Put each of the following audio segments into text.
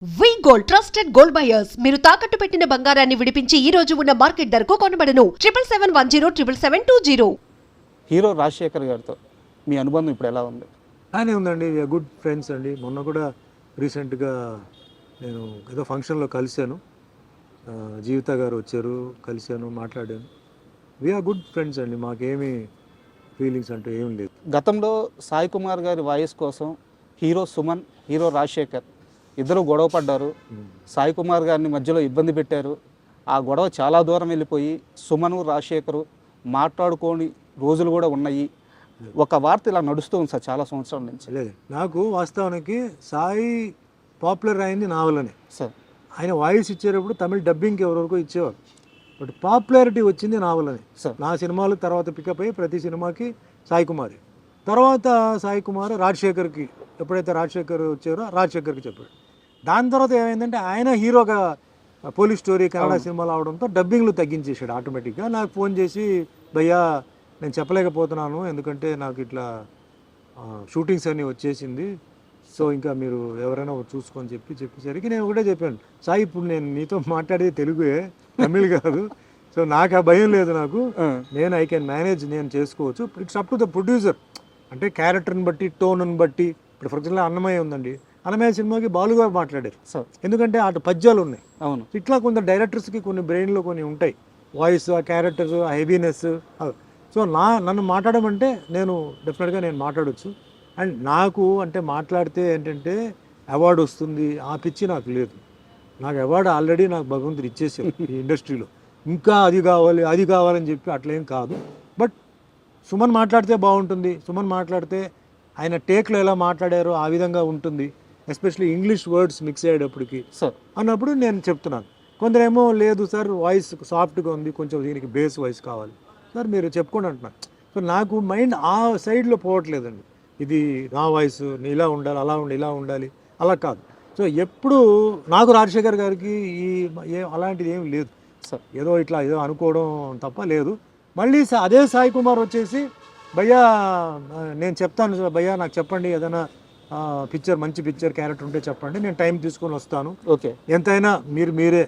వి gold trusted gold buyers మీరు తాకట్టు పెట్టిన బంగారాన్ని విడిపించి ఈ రోజు ఉన్న మార్కెట్ ధరకు కొనబడను 7771077720. హీరో రాజశేఖర్ గారితో మీ అనుబంధం ఇప్పుడు ఎలా ఉంది? బాగానే ఉందండి, గుడ్ ఫ్రెండ్స్ అండి. మొన్న కూడా రీసెంట్గా నేను ఏదో ఫంక్షన్లో కలిశాను, జీవిత గారు వచ్చారు, కలిశాను, మాట్లాడాను. వీఆర్ గుడ్ ఫ్రెండ్స్ అండి, మాకేమీ ఫీలింగ్స్ అంటూ ఏం లేదు. గతంలో సాయి కుమార్ గారి వాయిస్ కోసం హీరో సుమన్, హీరో రాజశేఖర్ ఇద్దరు గొడవ పడ్డారు. సాయి కుమార్ గారిని మధ్యలో ఇబ్బంది పెట్టారు. ఆ గొడవ చాలా దూరం వెళ్ళిపోయి సుమను రాజశేఖరు మాట్లాడుకోని రోజులు కూడా ఉన్నాయి. ఒక వార్త ఇలా నడుస్తూ ఉంది సార్ చాలా సంవత్సరాల నుంచి. లేదు, నాకు వాస్తవానికి సాయి పాపులర్ అయింది నా వల్లనే సార్. ఆయన వాయిస్ ఇచ్చేటప్పుడు తమిళ డబ్బింగ్కి ఎవరెవరికో ఇచ్చేవారు, బట్ పాపులారిటీ వచ్చింది నా వల్లనే. సార్ నా సినిమాలు తర్వాత పికప్ అయ్యి ప్రతి సినిమాకి సాయి కుమార్, తర్వాత సాయి కుమార్ రాజశేఖర్కి, ఎప్పుడైతే రాజశేఖర్ వచ్చారో రాజశేఖర్కి చెప్పాడు. దాని తర్వాత ఏమైందంటే ఆయన హీరోగా పోలీస్ స్టోరీ కన్నడ సినిమాలు అవడంతో డబ్బింగ్లు తగ్గించేసాడు ఆటోమేటిక్గా. నాకు ఫోన్ చేసి, భయ్యా నేను చెప్పలేకపోతున్నాను ఎందుకంటే నాకు ఇట్లా షూటింగ్స్ అన్నీ వచ్చేసింది, సో ఇంకా మీరు ఎవరైనా చూసుకొని చెప్పేసరికి నేను ఒకటే చెప్పాను, సాయి ఇప్పుడు నేను నీతో మాట్లాడేది తెలుగే, తమిళ్ కాదు, సో నాకు ఆ భయం లేదు, నాకు నేను ఐ కెన్ మేనేజ్, నేను చేసుకోవచ్చు. It's up to the producer, అంటే క్యారెక్టర్ని బట్టి, టోన్ని బట్టి. ఇప్పుడు ఫర్ ఎగ్జాంపుల్ అన్నమయ్య ఉందండి, అన్నమయ్య సినిమాకి బాలుగారు మాట్లాడారు, ఎందుకంటే అటు పద్యాలు ఉన్నాయి. అవును, ఇట్లా కొంత డైరెక్టర్స్కి కొన్ని బ్రెయిన్లో కొన్ని ఉంటాయి, వాయిస్, ఆ క్యారెక్టర్స్, ఆ హెవీనెస్. సో నన్ను మాట్లాడమంటే నేను డెఫినెట్గా నేను మాట్లాడవచ్చు. అండ్ నాకు అంటే మాట్లాడితే ఏంటంటే అవార్డు వస్తుంది ఆ పిచ్చి నాకు లేదు. నాకు అవార్డు ఆల్రెడీ నాకు భగవంతుడు ఇచ్చేసారు ఈ ఇండస్ట్రీలో, ఇంకా అది కావాలని చెప్పి అట్లేం కాదు. బట్ సుమన్ మాట్లాడితే బాగుంటుంది, సుమన్ మాట్లాడితే ఆయన టేక్లో ఎలా మాట్లాడారో ఆ విధంగా ఉంటుంది, ఎస్పెషల్లీ ఇంగ్లీష్ వర్డ్స్ మిక్స్ అయ్యేటప్పటికి అన్నప్పుడు నేను చెప్తున్నాను. కొందరేమో లేదు సార్ వాయిస్ సాఫ్ట్గా ఉంది, కొంచెం దీనికి బేస్ వాయిస్ కావాలి సార్, మీరు చెప్పుకోండి అంటున్నాను. సో నాకు మైండ్ ఆ సైడ్లో పోవట్లేదండి, ఇది నా వాయిస్ ఇలా ఉండాలి, అలా ఉండాలి, ఇలా ఉండాలి, అలా కాదు. సో ఎప్పుడు నాకు రాజశేఖర్ గారికి అలాంటిది ఏం లేదు సార్, ఏదో అనుకోవడం తప్ప లేదు. మళ్ళీ అదే సాయి కుమార్ వచ్చేసి, భయ్యా నేను చెప్తాను సార్, భయ్యా నాకు చెప్పండి ఏదైనా పిక్చర్, మంచి పిక్చర్ క్యారెక్టర్ ఉంటే చెప్పండి, నేను టైం తీసుకొని వస్తాను, ఓకే ఎంతైనా మీరే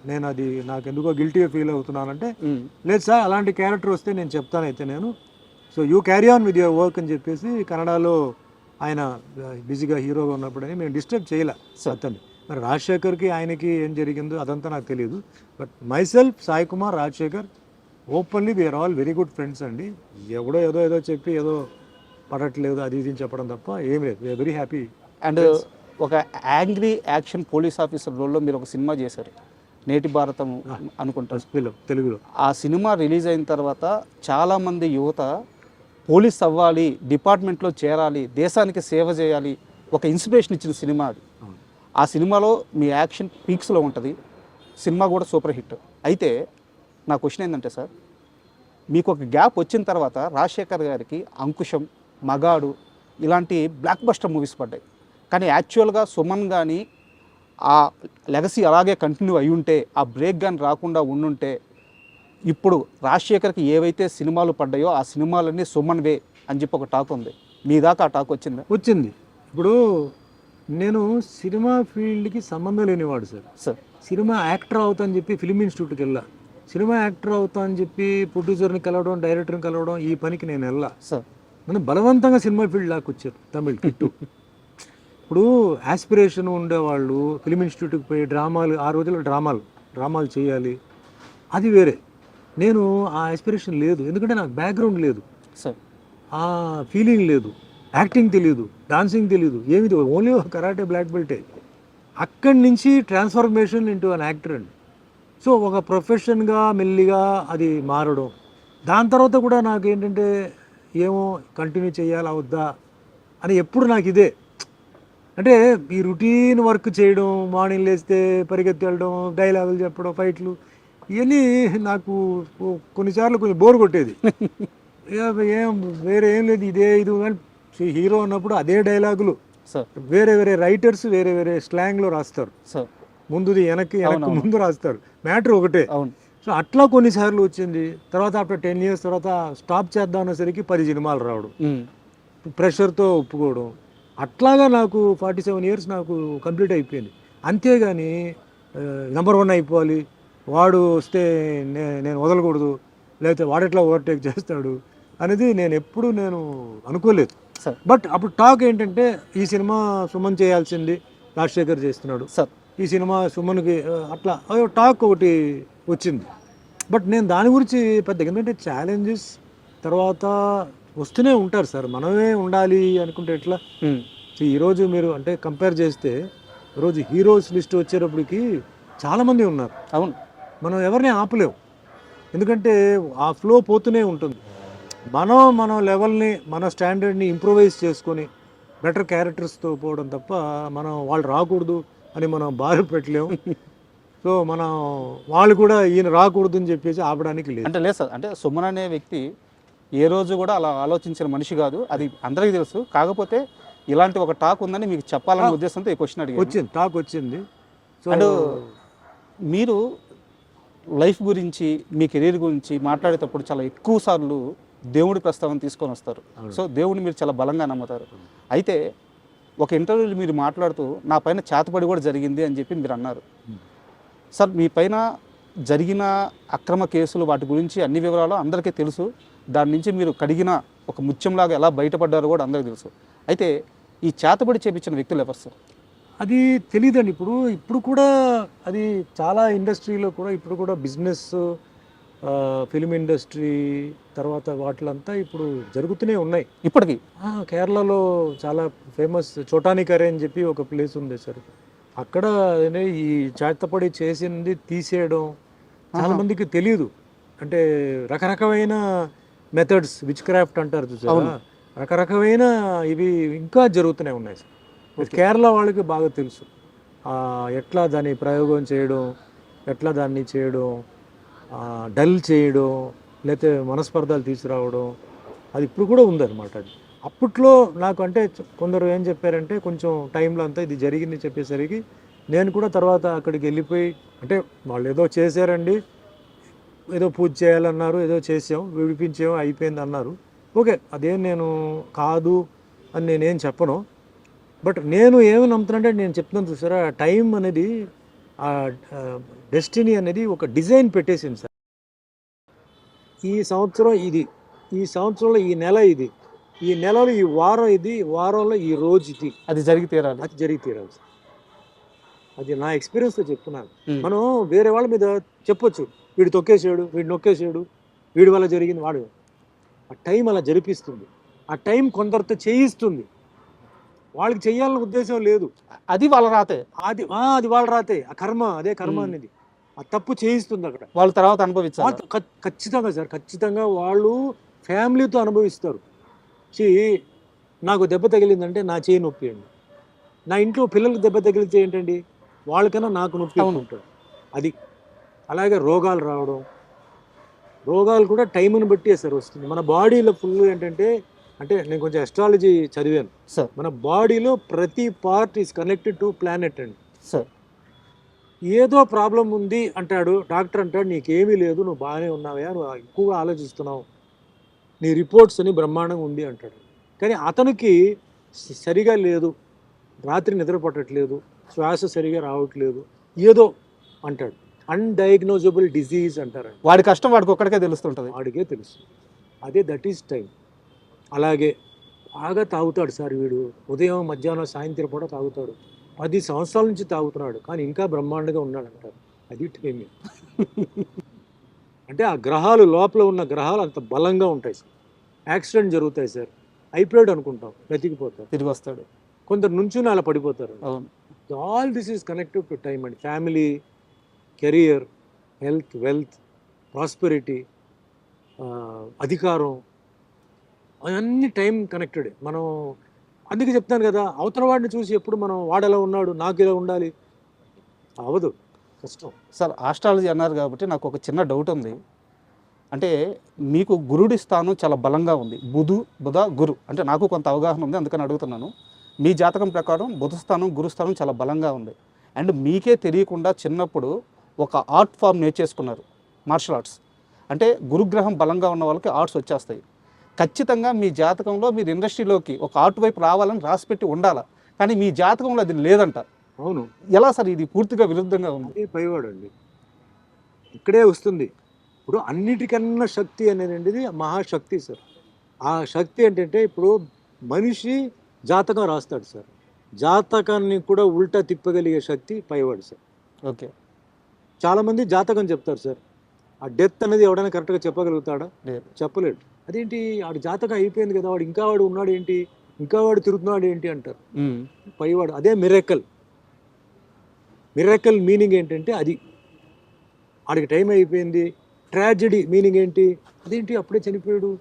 నేను అది నాకు ఎందుకో గిల్టీగా ఫీల్ అవుతున్నానంటే, లేదు సార్ అలాంటి క్యారెక్టర్ వస్తే నేను చెప్తాను అయితే నేను, so you carry on with your work అని చెప్పేసి కన్నడలో ఆయన బిజీగా హీరోగా ఉన్నప్పుడని మేము డిస్టర్బ్ చేయలే అతన్ని. మరి రాజశేఖర్కి ఆయనకి ఏం జరిగిందో అదంతా నాకు తెలియదు. But myself, Sai Kumar, Rajasekhar openly we are all very good friends అండి. ఎవడో ఏదో చెప్పి ఏదో పడట్లేదు అది ఇది చెప్పడం తప్ప ఏం లేదు, వీఆర్ వెరీ హ్యాపీ. అండ్ ఒక యాంగ్రీ యాక్షన్ పోలీస్ ఆఫీసర్ రోల్లో మీరు ఒక సినిమా చేశారు, నేటి భారతం అనుకుంటారు తెలుగులో. ఆ సినిమా రిలీజ్ అయిన తర్వాత చాలామంది యువత పోలీస్ అవ్వాలి, డిపార్ట్మెంట్లో చేరాలి, దేశానికి సేవ చేయాలి, ఒక ఇన్స్పిరేషన్ ఇచ్చిన సినిమా అది. ఆ సినిమాలో మీ యాక్షన్ పీక్స్లో ఉంటుంది, సినిమా కూడా సూపర్ హిట్. అయితే నా క్వశ్చన్ ఏంటంటే సార్, మీకు ఒక గ్యాప్ వచ్చిన తర్వాత రాజశేఖర్ గారికి అంకుశం, మగాడు ఇలాంటి బ్లాక్ బస్టర్ మూవీస్ పడ్డాయి, కానీ యాక్చువల్గా సుమన్ కానీ ఆ లెగసీ అలాగే కంటిన్యూ అయి ఉంటే, ఆ బ్రేక్ కానీ రాకుండా ఉండుంటే, ఇప్పుడు రాజశేఖర్కి ఏవైతే సినిమాలు పడ్డాయో ఆ సినిమాలన్నీ సుమన్వే అని చెప్పి ఒక టాక్ ఉంది, మీ దాకా ఆ టాక్ వచ్చింది. ఇప్పుడు నేను సినిమా ఫీల్డ్కి సంబంధం లేనివాడు సార్. సినిమా యాక్టర్ అవుతా అని చెప్పి ఫిలిం ఇన్స్టిట్యూట్కి వెళ్ళా, సినిమా యాక్టర్ అవుతా అని చెప్పి ప్రొడ్యూసర్ని కలవడం, డైరెక్టర్ని కలవడం, ఈ పనికి నేను వెళ్ళా సార్. నన్ను బలవంతంగా సినిమా ఫీల్డ్ లాగా వచ్చారు తమిళ్ కిట్టు. ఇప్పుడు ఆస్పిరేషన్ ఉండేవాళ్ళు ఫిలిం ఇన్స్టిట్యూట్కి పోయి డ్రామాలు, ఆ రోజుల్లో డ్రామాలు చేయాలి, అది వేరే. నేను ఆ ఆస్పిరేషన్ లేదు, ఎందుకంటే నాకు బ్యాక్గ్రౌండ్ లేదు సార్, ఆ ఫీలింగ్ లేదు, యాక్టింగ్ తెలియదు, డాన్సింగ్ తెలియదు, ఏమి తెలియదు, ఓన్లీ కరాటే బ్లాక్ బెల్టే. అక్కడి నుంచి ట్రాన్స్ఫర్మేషన్ ఇంటూ అన్ యాక్టర్ అండి. సో ఒక ప్రొఫెషన్గా మెల్లిగా అది మారడం. దాని తర్వాత కూడా నాకు ఏంటంటే ఏమో కంటిన్యూ చేయాలా వద్దా అని ఎప్పుడు నాకు ఇదే, అంటే ఈ రొటీన్ వర్క్ చేయడం, మార్నింగ్ లేస్తే పరిగెత్తి వెళ్ళడం, డైలాగులు చెప్పడం, ఫైట్లు, ఇవన్నీ నాకు కొన్నిసార్లు కొంచెం బోర్ కొట్టేది. వేరే ఏం లేదు, ఇది హీరో ఉన్నప్పుడు అదే డైలాగులు, వేరే రైటర్స్ వేరే స్లాంగ్లో రాస్తారు, ముందుది వెనక్కి ముందు రాస్తారు, మ్యాటర్ ఒకటే. సో అట్లా కొన్నిసార్లు వచ్చింది. తర్వాత ఆఫ్టర్ 10 years తర్వాత స్టాప్ చేద్దాం అనేసరికి 10 సినిమాలు రావడం, ప్రెషర్తో ఒప్పుకోవడం, అట్లాగా నాకు 47 ఇయర్స్ నాకు కంప్లీట్ అయిపోయింది. అంతేగాని నెంబర్ 1 అయిపోవాలి, వాడు వస్తే నేను వదలకూడదు, లేకపోతే వాడెట్లా ఓవర్టేక్ చేస్తాడు అనేది నేను అనుకోలేదు. సార్ బట్ అప్పుడు టాక్ ఏంటంటే ఈ సినిమా సుమన్ చేయాల్సింది రాజశేఖర్ చేస్తున్నాడు, సార్ ఈ సినిమా సుమన్కి అట్లా టాక్ ఒకటి వచ్చింది. బట్ నేను దాని గురించి పెద్దగా, ఎందుకంటే ఛాలెంజెస్ తర్వాత వస్తూనే ఉంటారు సార్, మనమే ఉండాలి అనుకుంటే ఎట్లా. ఈరోజు మీరు అంటే కంపేర్ చేస్తే ఈరోజు హీరోస్ లిస్ట్ వచ్చేటప్పటికి చాలామంది ఉన్నారు. అవును, మనం ఎవరిని ఆపలేము, ఎందుకంటే ఆ ఫ్లో పోతూనే ఉంటుంది. మన లెవెల్ని మన స్టాండర్డ్ని ఇంప్రూవైజ్ చేసుకొని బెటర్ క్యారెక్టర్స్తో పోవడం తప్ప మనం వాళ్ళు రాకూడదు అని మనం బాధ పెట్టలేము. సో మనం వాళ్ళు కూడా ఈయన రాకూడదు అని చెప్పేసి ఆపడానికి లేదు. అంటే లేదు సార్, అంటే సుమన్ అనే వ్యక్తి ఏ రోజు కూడా అలా ఆలోచించిన మనిషి కాదు, అది అందరికీ తెలుసు. కాకపోతే ఇలాంటి ఒక టాక్ ఉందని మీకు చెప్పాలనే ఉద్దేశంతో ఈ క్వశ్చన్ అడిగాను. వచ్చింది, టాక్ వచ్చింది. సో అండ్ మీరు లైఫ్ గురించి మీ కెరీర్ గురించి మాట్లాడేటప్పుడు చాలా ఎక్కువ సార్లు దేవుడి ప్రస్తావన తీసుకొని వస్తారు. సో దేవుడిని మీరు చాలా బలంగా నమ్ముతారు. అయితే ఒక ఇంటర్వ్యూలో మీరు మాట్లాడుతూ నా పైన చేతపడి కూడా జరిగింది అని చెప్పి మీరు అన్నారు. సార్ మీ పైన జరిగిన అక్రమ కేసులు వాటి గురించి అన్ని వివరాలు అందరికీ తెలుసు. దాని నుంచి మీరు కడిగిన ఒక ముత్యంలాగా ఎలా బయటపడ్డారో కూడా అందరికీ తెలుసు. అయితే ఈ చేతబడి చేపించిన వ్యక్తులు ఎవరు సార్? అది తెలియదండి. ఇప్పుడు కూడా అది చాలా ఇండస్ట్రీలో కూడా ఇప్పుడు కూడా బిజినెస్, ఫిలిం ఇండస్ట్రీ తర్వాత వాటిలంతా ఇప్పుడు జరుగుతూనే ఉన్నాయి ఇప్పటికీ. కేరళలో చాలా ఫేమస్ చోటానికరే అని చెప్పి ఒక ప్లేస్ ఉంది సార్. అక్కడ ఈ చేతపడి చేసింది తీసేయడం చాలా మందికి తెలియదు. అంటే రకరకమైన మెథడ్స్, విచ్ క్రాఫ్ట్ అంటారు చూసారా, రకరకమైన ఇవి ఇంకా జరుగుతూనే ఉన్నాయి సార్. కేరళ వాళ్ళకి బాగా తెలుసు ఎట్లా దాన్ని ప్రయోగం చేయడం, ఎట్లా దాన్ని చేయడం, డల్ చేయడం, లేకపోతే మనస్పర్ధాలు తీసుకురావడం, అది ఇప్పుడు కూడా ఉందన్నమాట. అది అప్పట్లో నాకు అంటే కొందరు ఏం చెప్పారంటే కొంచెం టైంలో అంతా ఇది జరిగింది చెప్పేసరికి నేను కూడా తర్వాత అక్కడికి వెళ్ళిపోయి, అంటే వాళ్ళు ఏదో చేశారండి, ఏదో పూజ చేయాలన్నారు, ఏదో చేసాం, విడిపించాం, అయిపోయింది అన్నారు. ఓకే, అదేం నేను కాదు అని నేనేం చెప్పను. బట్ నేను ఏమి నమ్ముతానంటే నేను చెప్తున్నాను చూసారా, టైం అనేది, ఆ డెస్టినీ అనేది ఒక డిజైన్ పెట్టేసింది సార్. ఈ సంవత్సరం ఇది, ఈ సంవత్సరంలో ఈ నెల ఇది, ఈ నెలలో ఈ వారం ఇది, వారంలో ఈ రోజు ఇది, అది జరిగి తీరాలి, అది జరిగి తీరాలి సార్. అది నా ఎక్స్పీరియన్స్తో చెప్తున్నాను. మనం వేరే వాళ్ళ మీద చెప్పొచ్చు, వీడు తొక్కేసాడు, వీడు నొక్కేసాడు, వీడి వల్ల జరిగింది, వాడు. ఆ టైం అలా జరిపిస్తుంది, ఆ టైం కొందరితో చేయిస్తుంది. వాళ్ళకి చెయ్యాలన్న ఉద్దేశం లేదు, అది వాళ్ళ రాతే, అది వాళ్ళ రాతే, ఆ కర్మ, అదే కర్మ అనేది ఆ తప్పు చేయిస్తుంది అక్కడ. వాళ్ళు తర్వాత అనుభవించాలి. ఖచ్చితంగా సార్, ఖచ్చితంగా వాళ్ళు ఫ్యామిలీతో అనుభవిస్తారు. నాకు దెబ్బ తగిలిందంటే నా చేయి నొప్పి అండి, నా ఇంట్లో పిల్లలకు దెబ్బ తగిలితే ఏంటండి, వాళ్ళకన్నా నాకు నొప్పి ఉంటాడు. అది అలాగే రోగాలు రావడం, రోగాలు కూడా టైంని బట్టి సార్ వస్తుంది. మన బాడీలో ఫుల్ ఏంటంటే, అంటే నేను కొంచెం అస్ట్రాలజీ చదివాను సార్, మన బాడీలో ప్రతి part is connected to planet అండి సార్. ఏదో ప్రాబ్లం ఉంది అంటాడు డాక్టర్, అంటాడు నీకేమీ లేదు, నువ్వు బాగానే ఉన్నావా, నువ్వు ఎక్కువగా ఆలోచిస్తున్నావు, నీ రిపోర్ట్స్ అని బ్రహ్మాండంగా ఉంది అంటాడు. కానీ అతనికి సరిగా లేదు, రాత్రి నిద్ర పట్టట్లేదు, శ్వాస సరిగా రావట్లేదు, ఏదో అంటాడు. అన్డయాగ్నోజబుల్ డిజీజ్ అంటారు. వాడి కష్టం వాడికి ఒక్కడికే తెలుస్తుంటుంది, వాడికే తెలుసు. అదే దట్ ఈస్ టైం. అలాగే బాగా తాగుతాడు సార్ వీడు, ఉదయం మధ్యాహ్నం సాయంత్రం కూడా తాగుతాడు, 10 సంవత్సరాల నుంచి తాగుతున్నాడు, కానీ ఇంకా బ్రహ్మాండంగా ఉన్నాడు అంటారు. అది టైం. అంటే ఆ గ్రహాలు, లోపల ఉన్న గ్రహాలు అంత బలంగా ఉంటాయి సార్. యాక్సిడెంట్ జరుగుతాయి సార్, అయిపోయాడు అనుకుంటాం, బ్రతికిపోతారు, తిరిగి వస్తాడు. కొందరు నుంచి అలా పడిపోతారు. All this is connected to time అండి. Family, career, health, wealth, prosperity, అధికారం, అవన్నీ టైం కనెక్టెడ్. మనం అందుకే చెప్తాను కదా, అవతల వాడిని చూసి ఎప్పుడు మనం వాడెలా ఉన్నాడు నాకు ఇలా ఉండాలి అవదు, కష్టం. సార్ ఆస్ట్రాలజీ అన్నారు కాబట్టి నాకు ఒక చిన్న డౌట్ ఉంది. అంటే మీకు గురుడి స్థానం చాలా బలంగా ఉంది, బుధ గురు, అంటే నాకు కొంత అవగాహన ఉంది, అందుకని అడుగుతున్నాను. మీ జాతకం ప్రకారం బుధ స్థానం, గురు స్థానం చాలా బలంగా ఉంది. అండ్ మీకే తెలియకుండా చిన్నప్పుడు ఒక ఆర్ట్ ఫామ్ నేర్చేసుకున్నారు, మార్షల్ ఆర్ట్స్. అంటే గురుగ్రహం బలంగా ఉన్న వాళ్ళకి ఆర్ట్స్ వచ్చేస్తాయి. ఖచ్చితంగా మీ జాతకంలో మీరు ఇండస్ట్రీలోకి ఒక ఆర్ట్ వైపు రావాలని రాసిపెట్టి ఉండాలి, కానీ మీ జాతకంలో అది లేదంట. అవును, ఎలా సార్ ఇది పూర్తిగా విరుద్ధంగా ఉంది? అదే పైవాడు అండి, ఇక్కడే వస్తుంది. ఇప్పుడు అన్నిటికన్నా శక్తి అనేది మహాశక్తి సార్. ఆ శక్తి ఏంటంటే ఇప్పుడు మనిషి జాతకం రాస్తాడు సార్, జాతకాన్ని కూడా ఉల్టా తిప్పగలిగే శక్తి పైవాడు సార్. ఓకే. చాలామంది జాతకం చెప్తారు సార్, ఆ డెత్ అనేది ఎవడైనా కరెక్ట్గా చెప్పగలుగుతాడా? లేదు. చెప్పలేడు. అదేంటి వాడి జాతకం అయిపోయింది కదా, వాడు ఇంకా వాడు ఉన్నాడు ఏంటి, ఇంకా వాడు తిరుగుతున్నాడు ఏంటి అంటారు. పైవాడు అదే మిరాకిల్. మిరాకిల్ మీనింగ్ ఏంటంటే అది, వాడికి టైం అయిపోయింది. ట్రాజెడీ మీనింగ్ ఏంటి, అదేంటి అప్పుడే చనిపోయాడు,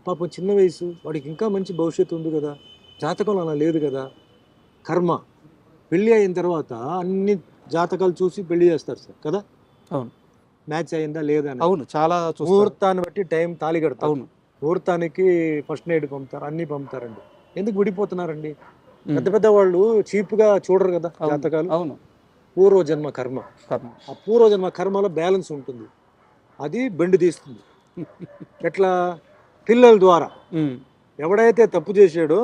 పాపం చిన్న వయసు, వాడికి ఇంకా మంచి భవిష్యత్తు ఉంది కదా, జాతకంలో అలా లేదు కదా. కర్మ. పెళ్ళి అయిన తర్వాత అన్ని జాతకాలు చూసి పెళ్లి చేస్తారు సార్ కదా. అవును. మ్యాచ్ అయిందా లేదా అని. అవును, చాలా చూస్తారు. ముహూర్తాన్ని బట్టి టైం తాళి కడతారు. అవును. ముహూర్తానికి ఫస్ట్ నైట్ పంపుతారు, అన్నీ పంపుతారండి. ఎందుకు విడిపోతున్నారండి? పెద్ద పెద్ద వాళ్ళు చీప్గా చూడరు కదా జాతకాలు. అవును. పూర్వజన్మ కర్మ. కర్మ. ఆ పూర్వజన్మ కర్మలో బ్యాలెన్స్ ఉంటుంది, అది బెండు తీస్తుంది. ఎట్లా? పిల్లల ద్వారా. ఎవడైతే తప్పు చేసాడో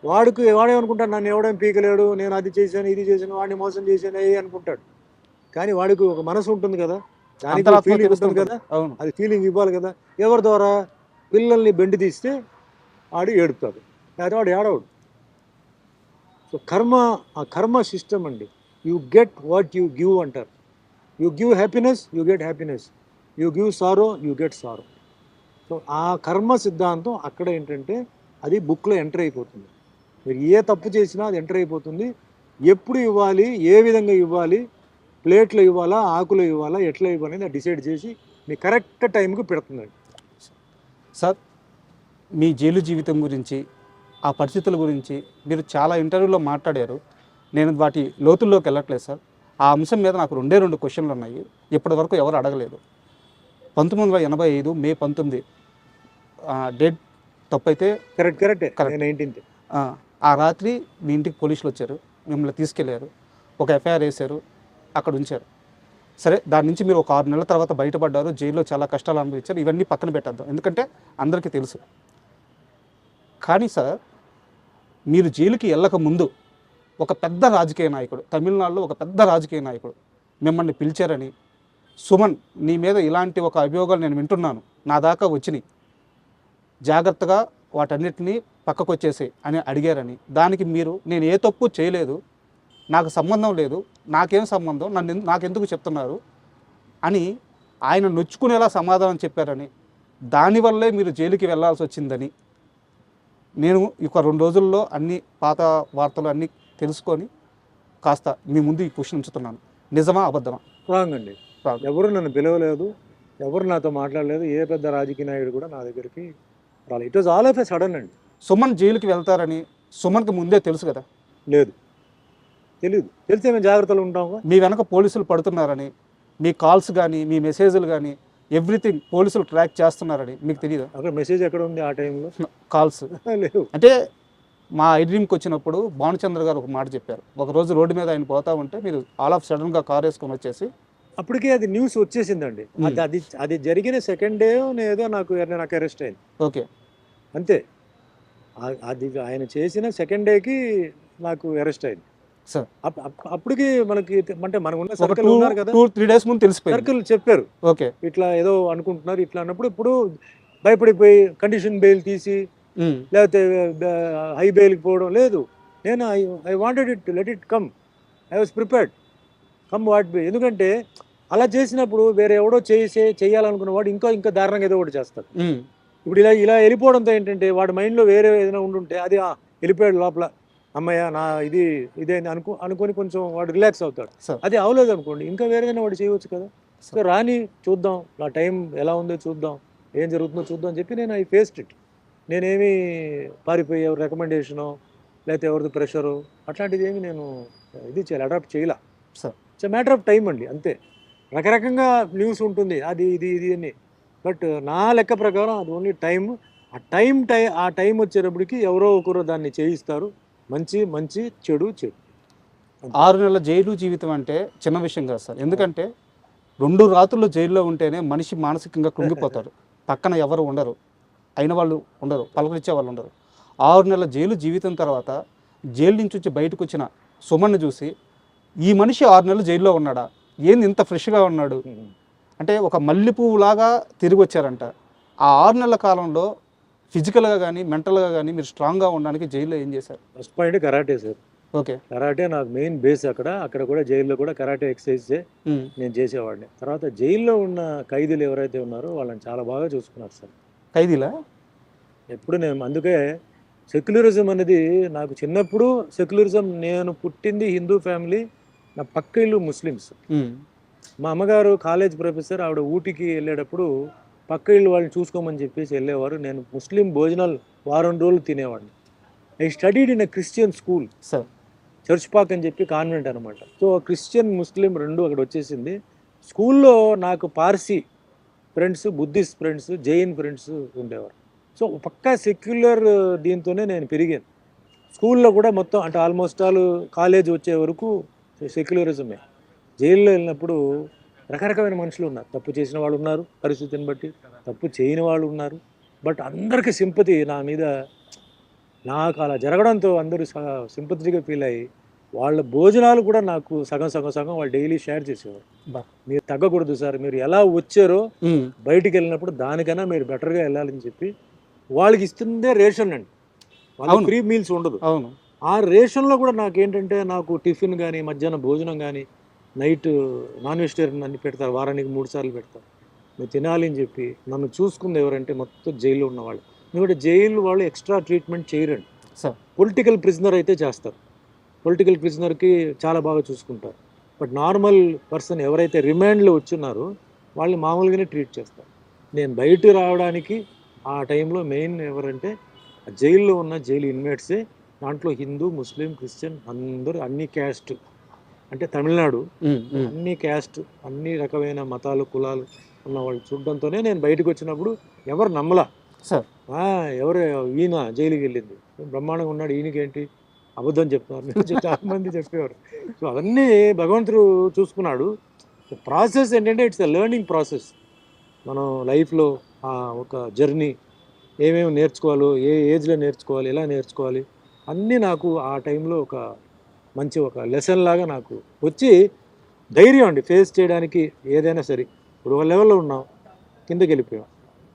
వాడేమనుకుంటాడు, నన్ను ఎవడేం పీకలేడు, నేను అది చేశాను ఇది చేశాను, వాడిని మోసం చేశాను అనుకుంటాడు. కానీ వాడికి ఒక మనసు ఉంటుంది కదా, దానికి ఫీలింగ్ ఉంటుంది కదా, అది ఫీలింగ్ ఇవ్వాలి కదా. ఎవరి ద్వారా? పిల్లల్ని బెండి తీస్తే వాడు ఏడుపుతాడు, లేదా వాడు ఏడవడు. సో కర్మ, ఆ కర్మ సిస్టమ్ అండి. You get what you give అంటారు. You give happiness, you get happiness. You give sorrow, you get sorrow. So ఆ కర్మ సిద్ధాంతం అక్కడ ఏంటంటే అది బుక్లో ఎంటర్ అయిపోతుంది. మీరు ఏ తప్పు చేసినా అది ఎంటర్ అయిపోతుంది. ఎప్పుడు ఇవ్వాలి, ఏ విధంగా ఇవ్వాలి, ప్లేట్లో ఇవ్వాలా, ఆకులో ఇవ్వాలా, ఎట్లా ఇవ్వాలి అనేది డిసైడ్ చేసి మీ కరెక్ట్ టైంకి పెడుతుందండి. సార్, మీ జైలు జీవితం గురించి, ఆ పరిస్థితుల గురించి మీరు చాలా ఇంటర్వ్యూలో మాట్లాడారు. నేను వాటి లోతుల్లోకి వెళ్ళట్లేదు సార్. ఆ అంశం మీద నాకు రెండు క్వశ్చన్లు ఉన్నాయి, ఇప్పటి వరకు ఎవరు అడగలేదు. 1985 మే 19 డేట్ తప్పైతే కరెక్టే 19th. ఆ రాత్రి మీ ఇంటికి పోలీసులు వచ్చారు, మిమ్మల్ని తీసుకెళ్లారు, ఒక ఎఫ్ఐఆర్ వేశారు, అక్కడ ఉంచారు. సరే, దాని నుంచి మీరు ఒక 6 నెలల తర్వాత బయటపడ్డారు, జైల్లో చాలా కష్టాలు అనుభవించారు. ఇవన్నీ పక్కన పెట్టేద్దాం, ఎందుకంటే అందరికీ తెలుసు. కానీ సార్, మీరు జైలుకి వెళ్ళక ముందు ఒక పెద్ద రాజకీయ నాయకుడు, తమిళనాడులో ఒక పెద్ద రాజకీయ నాయకుడు మిమ్మల్ని పిలిచారని, సుమన్ నీ మీద ఇలాంటి ఒక అభియోగాలు నేను వింటున్నాను, నా దాకా వచ్చినాయి, జాగ్రత్తగా వాటన్నిటినీ పక్కకు వచ్చేసి అని అడిగారని, దానికి మీరు నేను ఏ తప్పు చేయలేదు, నాకు సంబంధం లేదు, నాకేం సంబంధం, నాకెందుకు చెప్తున్నారు అని ఆయన నొచ్చుకునేలా సమాధానం చెప్పారని, దానివల్లే మీరు జైలుకి వెళ్ళాల్సి వచ్చిందని నేను ఒక 2 రోజుల్లో అన్ని పాత వార్తలు అన్నీ తెలుసుకొని కాస్త మీ ముందు ఈ క్వశ్చన్ ఉంచుతున్నాను. నిజమా అబద్ధమా? రాంగ్ అండి. ఎవరు నన్ను పిలవలేదు, ఎవరు నాతో మాట్లాడలేదు, ఏ పెద్ద రాజకీయ నాయుడు కూడా నా దగ్గరికి రాలేదు. It was all of a sudden అండి. సుమన్ జైలుకి వెళ్తారని సుమన్కి ముందే తెలుసు కదా? లేదు, తెలియదు. తెలిస్తే మేము జాగ్రత్తలు ఉంటాం. మీ వెనక పోలీసులు పడుతున్నారని, మీ కాల్స్ కానీ మీ మెసేజ్లు కానీ ఎవ్రీథింగ్ పోలీసులు ట్రాక్ చేస్తున్నారని మీకు తెలియదు? అక్కడ మెసేజ్ ఎక్కడ ఉంది ఆ టైంలో? కాల్స్ లేవు. అంటే మా ఐడ్రీమ్కి వచ్చినప్పుడు భానుచంద్ర గారు ఒక మాట చెప్పారు, ఒకరోజు రోడ్డు మీద ఆయన పోతా ఉంటే మీరు ఆల్ ఆఫ్ సడన్గా కార్ వేసుకొని వచ్చేసి, అప్పటికే అది న్యూస్ వచ్చేసిందండి. అది జరిగిన సెకండ్ డే ఏదో నాకు అరెస్ట్ అయింది. ఓకే, అంతే. అది ఆయన చేసిన సెకండ్ డేకి నాకు అరెస్ట్ అయింది సార్. అప్పటికి మనకి అంటే మనకు ఉన్న సర్కిల్ ఉన్నారు కదా, 2-3 డేస్ ముందు తెలిసిపోయింది. సర్కిల్ చెప్పారు, ఓకే ఇట్లా ఏదో అనుకుంటున్నారు ఇట్లా అన్నప్పుడు, ఇప్పుడు భయపడిపోయి కండిషన్ బెయిల్ తీసి లేకపోతే హై బెయిల్కి పోవడం లేదు. నేను I wanted it, let it come, I was prepared, come what be. ఎందుకంటే అలా చేసినప్పుడు వేరే ఎవడో చేయాలనుకున్న వాడు ఇంకా దారుణంగా ఏదో ఒకటి చేస్తాడు. ఇప్పుడు ఇలా వెళ్ళిపోవడంతో ఏంటంటే వాడి మైండ్లో వేరే ఏదైనా ఉండుంటే అది వెళ్ళిపోయాడు లోపల, అమ్మయ్య నా ఇదే అనుకొని కొంచెం వాడు రిలాక్స్ అవుతాడు. అది అవలేదు అనుకోండి, ఇంకా వేరేదైనా వాడు చేయవచ్చు కదా. సో రాని చూద్దాం, నా టైం ఎలా ఉందో చూద్దాం, ఏం జరుగుతుందో చూద్దాం అని చెప్పి నేను ఐ ఫేస్డ్ ఇట్. నేనేమి పారిపోయి ఎవరి రికమెండేషనో లేకపోతే ఎవరిది ప్రెషరు అట్లాంటిది ఏమి నేను ఇది అడాప్ట్ చేయలే. ఇట్స్ మ్యాటర్ ఆఫ్ టైం అండి, అంతే. రకరకంగా న్యూస్ ఉంటుంది, అది ఇది అని, బట్ నా లెక్క ప్రకారం అది ఓన్లీ టైం. ఆ టైం వచ్చేటప్పటికి ఎవరో ఒకరు దాన్ని చేయిస్తారు, మంచి చెడు. 6 నెలల జైలు జీవితం అంటే చిన్న విషయం కాదు సార్. ఎందుకంటే 2 రాత్రులు జైల్లో ఉంటేనే మనిషి మానసికంగా కృంగిపోతారు, పక్కన ఎవరు ఉండరు. అయిన వాళ్ళు ఉండరు, పలకరించే వాళ్ళు ఉండరు. 6 నెలల జైలు జీవితం తర్వాత జైలు నుంచి వచ్చి బయటకు వచ్చిన సుమన్ను చూసి ఈ మనిషి 6 నెలలు జైల్లో ఉన్నాడా, ఏంది ఇంత ఫ్రెష్గా ఉన్నాడు అంటే ఒక మల్లెపువ్వులాగా తిరిగి వచ్చారంట. ఆ 6 నెలల కాలంలో ఫిజికల్గా కానీ మెంటల్గా కానీ మీరు స్ట్రాంగ్గా ఉండడానికి జైల్లో ఏం చేశారు? First point karate sir. Okay. Karate నాకు మెయిన్ బేస్. అక్కడ కూడా జైల్లో కూడా కరాటే ఎక్సర్సైజ్ నేను చేసేవాడిని. తర్వాత జైల్లో ఉన్న ఖైదీలు ఎవరైతే ఉన్నారో వాళ్ళని చాలా బాగా చూసుకున్నారు సార్. ఖైదీలా? ఎప్పుడు నేను అందుకే సెక్యులరిజం అనేది నాకు చిన్నప్పుడు సెక్యులరిజం, నేను పుట్టింది హిందూ ఫ్యామిలీ, నా పక్క ఇల్లు ముస్లిమ్స్. మా అమ్మగారు కాలేజ్ ప్రొఫెసర్, ఆవిడ ఊటీకి వెళ్ళేటప్పుడు పక్క ఇల్లు వాళ్ళని చూసుకోమని చెప్పేసి వెళ్ళేవారు. నేను ముస్లిం భోజనాలు వారం రోజులు తినేవాడిని. I studied in a Christian school sir, church Pak అని చెప్పి కాన్వెంట్ అనమాట. సో క్రిస్టియన్ ముస్లిం రెండు అక్కడ వచ్చేసింది. స్కూల్లో నాకు Parsi friends, Buddhist friends, Jain friends ఉండేవారు. సో పక్కా సెక్యులర్ దీంతోనే నేను పెరిగాను. స్కూల్లో కూడా మొత్తం అంటే ఆల్మోస్ట్ ఆల్ కాలేజ్ వచ్చే వరకు సెక్యులరిజమే. జైల్లో వెళ్ళినప్పుడు రకరకమైన మనుషులు ఉన్నారు. తప్పు చేసిన వాళ్ళు ఉన్నారు పరిస్థితిని బట్టి, తప్పు చేయని వాళ్ళు ఉన్నారు. బట్ అందరికీ సింపతి నా మీద, నాకు అలా జరగడంతో అందరూ సింపతిగా ఫీల్ అయ్యి వాళ్ళ భోజనాలు కూడా నాకు సగం వాళ్ళు డైలీ షేర్ చేసేవారు. మీరు తగ్గకూడదు సార్, మీరు ఎలా వచ్చారో బయటికి వెళ్ళినప్పుడు దానికన్నా మీరు బెటర్గా వెళ్ళాలని చెప్పి వాళ్ళకి ఇస్తుందే రేషన్ అండి. వాళ్ళకి ఫ్రీ మీల్స్ ఉండదు. అవును. ఆ రేషన్లో కూడా నాకేంటంటే నాకు టిఫిన్ కానీ, మధ్యాహ్నం భోజనం కానీ, నైట్ నాన్ వెజిటేరియన్ అన్ని పెడతారు, వారానికి 3 సార్లు పెడతారు. మీరు తినాలి అని చెప్పి నన్ను చూసుకుంది ఎవరంటే మొత్తం జైల్లో ఉన్నవాళ్ళు. ఎందుకంటే జైలు వాళ్ళు ఎక్స్ట్రా ట్రీట్మెంట్ చేయరండి. పొలిటికల్ ప్రిజనర్ అయితే చేస్తారు, పొలిటికల్ ప్రిజనర్కి చాలా బాగా చూసుకుంటారు. బట్ నార్మల్ పర్సన్ ఎవరైతే రిమాండ్లో వచ్చున్నారో వాళ్ళని మామూలుగానే ట్రీట్ చేస్తారు. నేను బయట రావడానికి ఆ టైంలో మెయిన్ ఎవరంటే జైల్లో ఉన్న జైలు ఇన్మేట్సే. దాంట్లో హిందూ, ముస్లిం, క్రిస్టియన్ అందరూ, అన్ని క్యాస్ట్, అంటే తమిళనాడు అన్ని క్యాస్ట్, అన్ని రకమైన మతాలు, కులాలు ఉన్న వాళ్ళు చూడడంతోనే నేను బయటకు వచ్చినప్పుడు ఎవరు నమ్మలా. ఎవరు ఈయన జైలుకి వెళ్ళింది బ్రహ్మాండంగా ఉన్నాడు, ఈయనకేంటి అబద్ధం చెప్తున్నారు చాలా మంది చెప్పేవారు. సో అవన్నీ భగవంతుడు చూసుకున్నాడు. ప్రాసెస్ ఏంటంటే ఇట్స్ ఎ లెర్నింగ్ ప్రాసెస్. మనం లైఫ్లో ఒక జర్నీ, ఏమేమి నేర్చుకోవాలో, ఏ ఏజ్లో నేర్చుకోవాలి, ఎలా నేర్చుకోవాలి అన్నీ నాకు ఆ టైంలో ఒక మంచి ఒక లెసన్ లాగా నాకు వచ్చి ధైర్యం అండి ఫేస్ చేయడానికి ఏదైనా సరే. ఇప్పుడు ఒక లెవెల్లో ఉన్నాం, కిందకి వెళ్ళిపోయాం,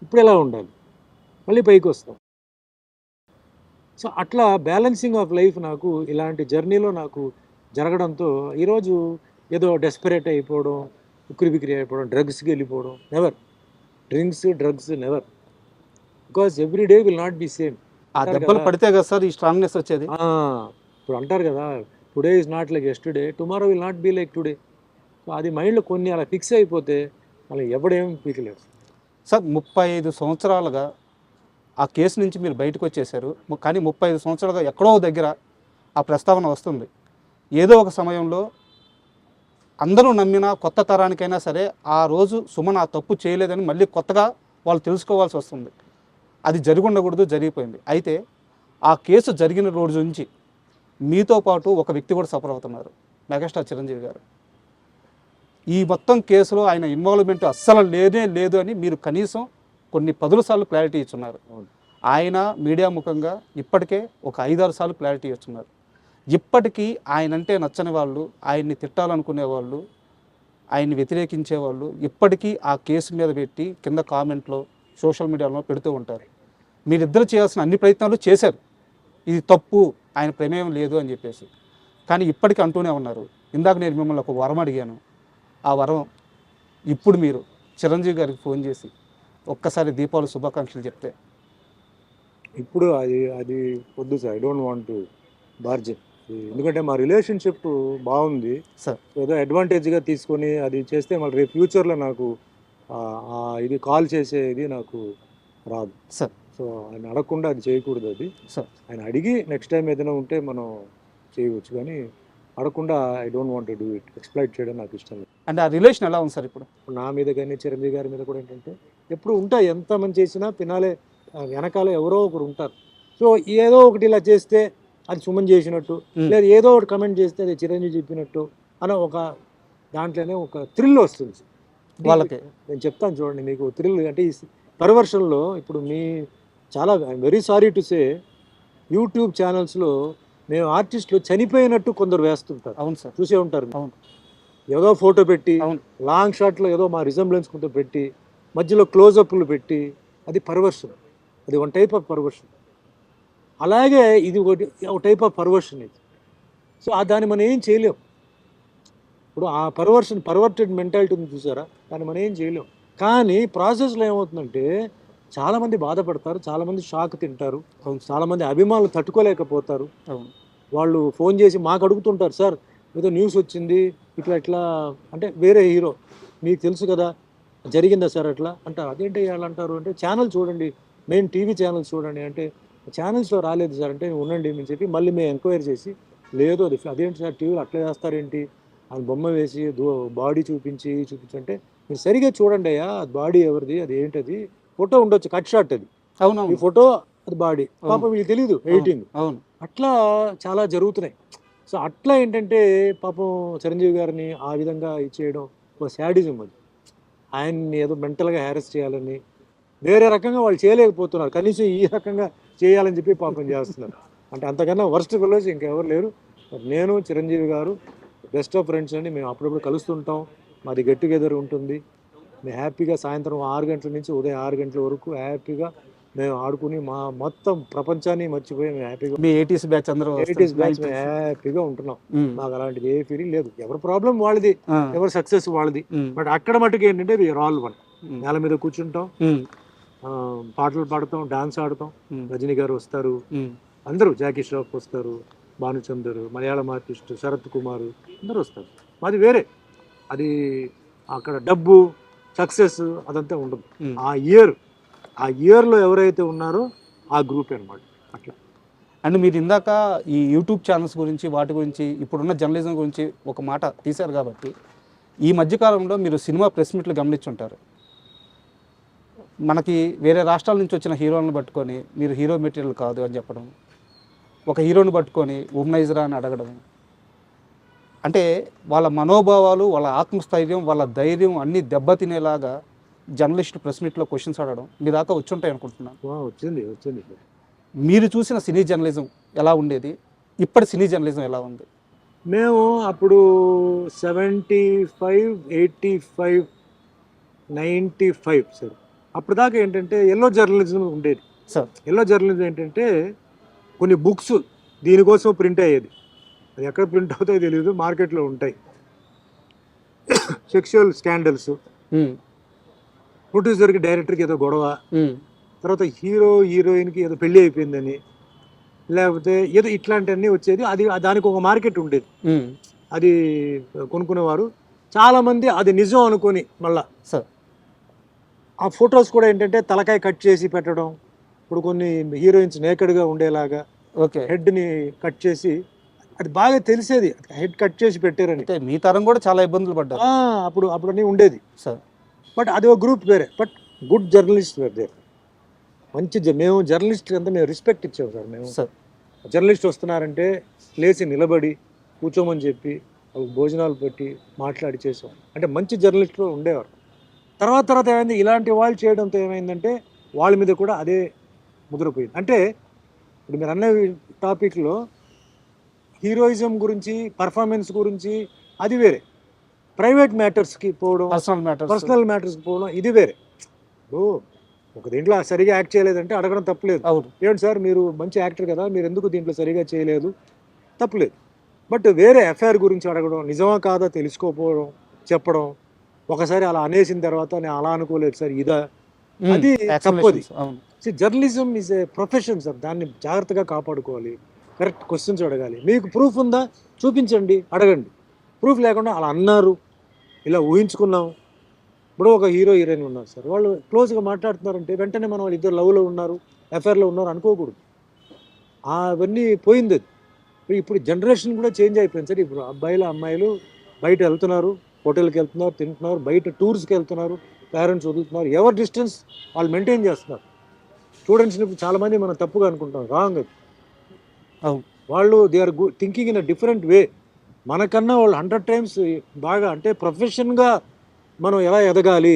ఇప్పుడు ఎలా ఉండాలి, మళ్ళీ పైకి వస్తాం. సో అట్లా బ్యాలెన్సింగ్ ఆఫ్ లైఫ్ నాకు ఇలాంటి జర్నీలో నాకు జరగడంతో ఈరోజు ఏదో డెస్పరేట్ అయిపోవడం, ఉక్కిరి బిక్కిరి అయిపోవడం, డ్రగ్స్కి వెళ్ళిపోవడం, never. Drugs never. Because every day will not be same. ఆ దెబ్బలు పడితే కదా సార్ ఈ స్ట్రాంగ్నెస్ వచ్చేది. ఇప్పుడు అంటారు కదా, today is not like yesterday, tomorrow will not be like today. So అది మైండ్లో కొన్ని అలా ఫిక్స్ అయిపోతే మళ్ళీ ఎవడేం పీకలేడు సార్. 35 సంవత్సరాలుగా ఆ కేసు నుంచి మీరు బయటకు వచ్చేసారు, కానీ 35 సంవత్సరాలుగా ఎక్కడో దగ్గర ఆ ప్రస్తావన వస్తుంది. ఏదో ఒక సమయంలో అందరూ నమ్మిన కొత్త తరానికైనా సరే ఆ రోజు సుమన్ ఆ తప్పు చేయలేదని మళ్ళీ కొత్తగా వాళ్ళు తెలుసుకోవాల్సి వస్తుంది. అది జరిగి ఉండకూడదు, జరిగిపోయింది. అయితే ఆ కేసు జరిగిన రోజు నుంచి మీతో పాటు ఒక వ్యక్తి కూడా సఫర్ అవుతున్నారు, మెగాస్టార్ చిరంజీవి గారు. ఈ మొత్తం కేసులో ఆయన ఇన్వాల్వ్మెంట్ అస్సలు లేనే లేదు అని మీరు కనీసం కొన్ని 10 సార్లు క్లారిటీ ఇచ్చున్నారు. ఆయన మీడియా ముఖంగా ఇప్పటికే ఒక 5-6 సార్లు క్లారిటీ ఇచ్చున్నారు. ఇప్పటికీ ఆయన అంటే నచ్చని వాళ్ళు, ఆయన్ని తిట్టాలనుకునే వాళ్ళు, ఆయన్ని వ్యతిరేకించే వాళ్ళు ఇప్పటికీ ఆ కేసు మీద పెట్టి కింద కామెంట్లో, సోషల్ మీడియాలో పెడుతూ ఉంటారు. మీరిద్దరు చేయాల్సిన అన్ని ప్రయత్నాలు చేశారు, ఇది తప్పు, ఆయన ప్రమేయం లేదు అని చెప్పేసి. కానీ ఇప్పటికీ అంటూనే ఉన్నారు. ఇందాక నేను మిమ్మల్ని ఒక వరం అడిగాను, ఆ వరం ఇప్పుడు మీరు చిరంజీవి గారికి ఫోన్ చేసి ఒక్కసారి దీపావళి శుభాకాంక్షలు చెప్తే. ఇప్పుడు అది వద్దు sir, I don't want to bargain. ఎందుకంటే మా రిలేషన్షిప్ బాగుంది సార్. ఏదో అడ్వాంటేజ్గా తీసుకొని అది చేస్తే మళ్ళీ రేపు ఫ్యూచర్లో నాకు ఇది కాల్ చేసేది నాకు రాదు సార్. సో ఆయన అడగకుండా అది చేయకూడదు. అది సార్ ఆయన అడిగి నెక్స్ట్ టైం ఏదైనా ఉంటే మనం చేయవచ్చు, కానీ అడగకుండా I don't want to do it. Exploit చేయడం నాకు ఇష్టం లేదు. అంటే ఆ రిలేషన్ ఎలా ఉంది సార్ ఇప్పుడు? నా మీద కానీ చిరంజీవి గారి మీద కూడా ఏంటంటే ఎప్పుడు ఉంటాయి, ఎంత మంది చేసినా పినాలే వెనకాల ఎవరో ఒకరు ఉంటారు. సో ఏదో ఒకటి ఇలా చేస్తే అది సుమన్ చేసినట్టు, లేదా ఏదో ఒకటి కమెంట్ చేస్తే అది చిరంజీవి చెప్పినట్టు అని ఒక దాంట్లోనే ఒక థ్రిల్ వస్తుంది వాళ్ళకి. నేను చెప్తాను చూడండి మీకు థ్రిల్ అంటే ఈ పర్వర్షన్లో ఇప్పుడు చాలా I'm very sorry to say YouTube ఛానల్స్లో మేము ఆర్టిస్టులు చనిపోయినట్టు కొందరు వేస్తుంటారు. అవును సార్. చూసే ఉంటారు. అవును. ఏదో ఫోటో పెట్టి అవును. లాంగ్ షాట్లో ఏదో మా రిజంబ్లెన్స్ కొంత పెట్టి మధ్యలో క్లోజప్లు పెట్టి అది పర్వర్షన్. అది వన్ టైప్ ఆఫ్ పర్వర్షన్. అలాగే ఇది ఒక టైప్ ఆఫ్ పర్వర్షన్ ఇది. సో దాన్ని మనం ఏం చేయలేం. ఇప్పుడు ఆ పర్వర్టెడ్ మెంటాలిటీ ఉంది చూసారా, దాన్ని మనం ఏం చేయలేం. కానీ ప్రాసెస్లో ఏమవుతుందంటే చాలామంది బాధపడతారు, చాలామంది షాక్ తింటారు, చాలామంది అభిమానులు తట్టుకోలేకపోతారు. వాళ్ళు ఫోన్ చేసి మాకు అడుగుతుంటారు, సార్ ఏదో న్యూస్ వచ్చింది ఇట్లా అంటే వేరే హీరో మీకు తెలుసు కదా జరిగిందా సార్ అట్లా అంటారు. అదేంటి వాళ్ళు అంటారు అంటే ఛానల్ చూడండి, మెయిన్ టీవీ ఛానల్స్ చూడండి అంటే ఛానల్స్లో రాలేదు సార్ అంటే ఉండండి అని చెప్పి మళ్ళీ మేము ఎంక్వైరీ చేసి లేదు అదేంటి సార్ టీవీలో అట్లా చేస్తారేంటి అని బొమ్మ వేసి బాడీ చూపించంటే మీరు సరిగా చూడండి అయ్యా అది బాడీ ఎవరిది, అది ఏంటది, ఫోటో ఉండొచ్చు కట్ షాట్ అది, అవును, ఈ ఫోటో అది బాడీ, పాపం వీళ్ళు తెలియదు ఎడిటింగ్. అవును. అట్లా చాలా జరుగుతున్నాయి. సో అట్లా ఏంటంటే పాపం చిరంజీవి గారిని ఆ విధంగా ఇచ్చేయడం ఒక శాడిజం. అది ఆయన్ని ఏదో మెంటల్గా హ్యారెస్ చేయాలని వేరే రకంగా వాళ్ళు చేయలేకపోతున్నారు, కనీసం ఈ రకంగా చేయాలని చెప్పి పాపం చేస్తున్నారు. అంటే అంతకన్నా వర్స్ట్ ఫెలోస్ ఇంకెవరు లేరు. నేను చిరంజీవి గారు బెస్ట్ ఆఫ్ ఫ్రెండ్స్ అండి. మేము అప్పుడప్పుడు కలుస్తుంటాం, మాది గెట్ టుగెదర్ ఉంటుంది. మేము హ్యాపీగా సాయంత్రం 6 గంటల నుంచి ఉదయం 6 గంటల వరకు హ్యాపీగా మేము ఆడుకుని మా మొత్తం ప్రపంచాన్ని మర్చిపోయి మేము హ్యాపీగా మీ 80s బ్యాచ్ అందరూ 80s బ్యాచ్ మేము హ్యాపీగా ఉంటున్నాం. మాకు అలాంటిది ఏ ఫీలింగ్ లేదు. ఎవరి ప్రాబ్లం వాళ్ళది, ఎవరి సక్సెస్ వాళ్ళది. బట్ అక్కడ మటుకు ఏంటంటే వీఆర్ ఆల్ వన్. నేల మీద కూర్చుంటాం, పాటలు పాడతాం, డాన్స్ ఆడతాం. రజనీ గారు వస్తారు, అందరూ జాకీ ష్రాఫ్ వస్తారు, భానుచందర్, మలయాళం ఆర్టిస్ట్ శరత్ కుమార్ అందరూ వస్తారు. మాది వేరే. అది అక్కడ డబ్బు సక్సెస్ అదంతా ఉండదు. ఆ ఇయర్లో ఎవరైతే ఉన్నారో ఆ గ్రూప్ అనమాట. అట్లా. అండ్ మీరు ఇందాక ఈ యూట్యూబ్ ఛానల్స్ గురించి వాటి గురించి ఇప్పుడున్న జర్నలిజం గురించి ఒక మాట తీశారు కాబట్టి ఈ మధ్యకాలంలో మీరు సినిమా ప్రెస్ మీట్లు గమనించుంటారు. మనకి వేరే రాష్ట్రాల నుంచి వచ్చిన హీరోలను పట్టుకొని మీరు హీరో మెటీరియల్ కాదు అని చెప్పడం, ఒక హీరోని పట్టుకొని ఉమ్నైజరా అని అడగడం, అంటే వాళ్ళ మనోభావాలు, వాళ్ళ ఆత్మస్థైర్యం, వాళ్ళ ధైర్యం అన్నీ దెబ్బతినేలాగా జర్నలిస్ట్ ప్రెస్ మీట్లో క్వశ్చన్స్ అడగడం మీ దాకా వచ్చుంటాయి అనుకుంటున్నాను. వచ్చింది. మీరు చూసిన సినీ జర్నలిజం ఎలా ఉండేది, ఇప్పటి సినీ జర్నలిజం ఎలా ఉంది? మేము అప్పుడు 75, 85, 95 సార్ అప్పుడు దాకా ఏంటంటే ఎల్లో జర్నలిజం ఉండేది సార్. ఎల్లో జర్నలిజం ఏంటంటే కొన్ని బుక్స్ దీనికోసం ప్రింట్ అయ్యేది. అది ఎక్కడ ప్రింట్ అవుతాయో తెలియదు, మార్కెట్లో ఉంటాయి. సెక్షువల్ స్కాండల్స్, ప్రొడ్యూసర్కి డైరెక్టర్కి ఏదో గొడవ, తర్వాత హీరోయిన్కి ఏదో పెళ్ళి అయిపోయిందని, లేకపోతే ఏదో ఇట్లాంటివన్నీ వచ్చేది. అది దానికి ఒక మార్కెట్ ఉండేది. అది కొనుక్కునేవారు చాలామంది. అది నిజం అనుకొని మళ్ళా సార్ ఆ ఫొటోస్ కూడా ఏంటంటే తలకాయ కట్ చేసి పెట్టడం. ఇప్పుడు కొన్ని హీరోయిన్స్ నేకెడ్గా ఉండేలాగా హెడ్ని కట్ చేసి, అది బాగా తెలిసేది హెడ్ కట్ చేసి పెట్టారని. మీ తరం కూడా చాలా ఇబ్బందులు పడ్డారు అప్పుడు అన్నీ ఉండేది సార్. బట్ అది ఒక గ్రూప్ వేరే. But good journalist were there. మంచి మేము జర్నలిస్ట్ అంతా మేము రెస్పెక్ట్ ఇచ్చాము సార్. మేము జర్నలిస్ట్ వస్తున్నారంటే లేచి నిలబడి కూర్చోమని చెప్పి భోజనాలు పెట్టి మాట్లాడి చేసాం. అంటే మంచి జర్నలిస్టులు ఉండేవారు. తర్వాత ఏమైంది, ఇలాంటి వాళ్ళు చేయడంతో ఏమైందంటే వాళ్ళ మీద కూడా అదే ముద్రపోయింది. అంటే ఇప్పుడు మీరు అన్న టాపిక్లో హీరోయిజం గురించి, పర్ఫార్మెన్స్ గురించి అది వేరే, ప్రైవేట్ మ్యాటర్స్కి పోవడం, పర్సనల్ మ్యాటర్స్కి పోవడం ఇది వేరే. ఒక దీంట్లో సరిగా యాక్ట్ చేయలేదంటే అడగడం తప్పులేదు. ఏంటి సార్ మీరు మంచి యాక్టర్ కదా, మీరు ఎందుకు దీంట్లో సరిగా చేయలేదు, తప్పులేదు. బట్ వేరే ఎఫ్ఐఆర్ గురించి అడగడం, నిజమా కాదా తెలుసుకోకపోవడం, చెప్పడం, ఒకసారి అలా అనేసిన తర్వాత నేను అలా అనుకోలేదు సార్ ఇదా, అది తప్పది. Journalism is a profession sir. దాన్ని జాగ్రత్తగా కాపాడుకోవాలి, కరెక్ట్ క్వశ్చన్స్ అడగాలి. మీకు ప్రూఫ్ ఉందా చూపించండి, అడగండి. ప్రూఫ్ లేకుండా అలా అన్నారు, ఇలా ఊహించుకున్నాం. ఇప్పుడు ఒక హీరోయిన్ ఉన్నారు సార్, వాళ్ళు క్లోజ్గా మాట్లాడుతున్నారంటే వెంటనే మనం వాళ్ళు ఇద్దరు లవ్లో ఉన్నారు, ఎఫ్ఐఆర్లో ఉన్నారు అనుకోకూడదు. అవన్నీ పోయింది. అది ఇప్పుడు జనరేషన్ కూడా చేంజ్ అయిపోయింది సార్. ఇప్పుడు అమ్మాయిలు బయట వెళ్తున్నారు, హోటల్కి వెళ్తున్నారు, తింటున్నారు, బయట టూర్స్కి వెళ్తున్నారు, పేరెంట్స్ వదులుతున్నారు, ఎవరి డిస్టెన్స్ వాళ్ళు మెయింటైన్ చేస్తున్నారు. స్టూడెంట్స్ని ఇప్పుడు చాలామంది మనం తప్పుగా అనుకుంటాం, రాంగ్ అది. వాళ్ళు they are thinking in a different way. మనకన్నా వాళ్ళు 100 times బాగా, అంటే ప్రొఫెషన్గా మనం ఎలా ఎదగాలి,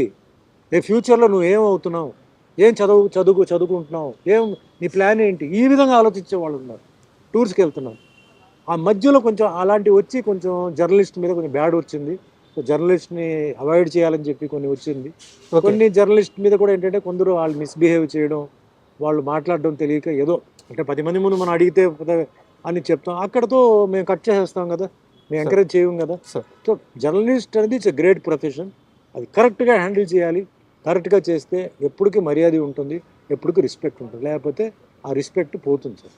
రేపు ఫ్యూచర్లో నువ్వు ఏమవుతున్నావు, ఏం చదువుకుంటున్నావు, ఏం నీ ప్లాన్ ఏంటి, ఈ విధంగా ఆలోచించే వాళ్ళు ఉన్నారు. టూర్స్కి వెళ్తున్నాం, ఆ మధ్యలో కొంచెం అలాంటివి వచ్చి కొంచెం జర్నలిస్ట్ మీద కొంచెం బ్యాడ్ వచ్చింది. సో జర్నలిస్ట్ని అవాయిడ్ చేయాలని చెప్పి కొన్ని వచ్చింది. కొన్ని జర్నలిస్ట్ మీద కూడా ఏంటంటే కొందరు వాళ్ళు మిస్బిహేవ్ చేయడం, వాళ్ళు మాట్లాడడం తెలియక ఏదో అంటే 10 మంది ముందు మనం అడిగితే అని చెప్తాం, అక్కడతో మేము కట్ చేసేస్తాం కదా, మేము ఎంకరేజ్ చేయం కదా. సో జర్నలిస్ట్ అనేది ఇట్స్ ఎ గ్రేట్ ప్రొఫెషన్. అది కరెక్ట్గా హ్యాండిల్ చేయాలి. కరెక్ట్గా చేస్తే ఎప్పటికీ మర్యాద ఉంటుంది, ఎప్పటికీ రెస్పెక్ట్ ఉంటుంది. లేకపోతే ఆ రెస్పెక్ట్ పోతుంది సార్.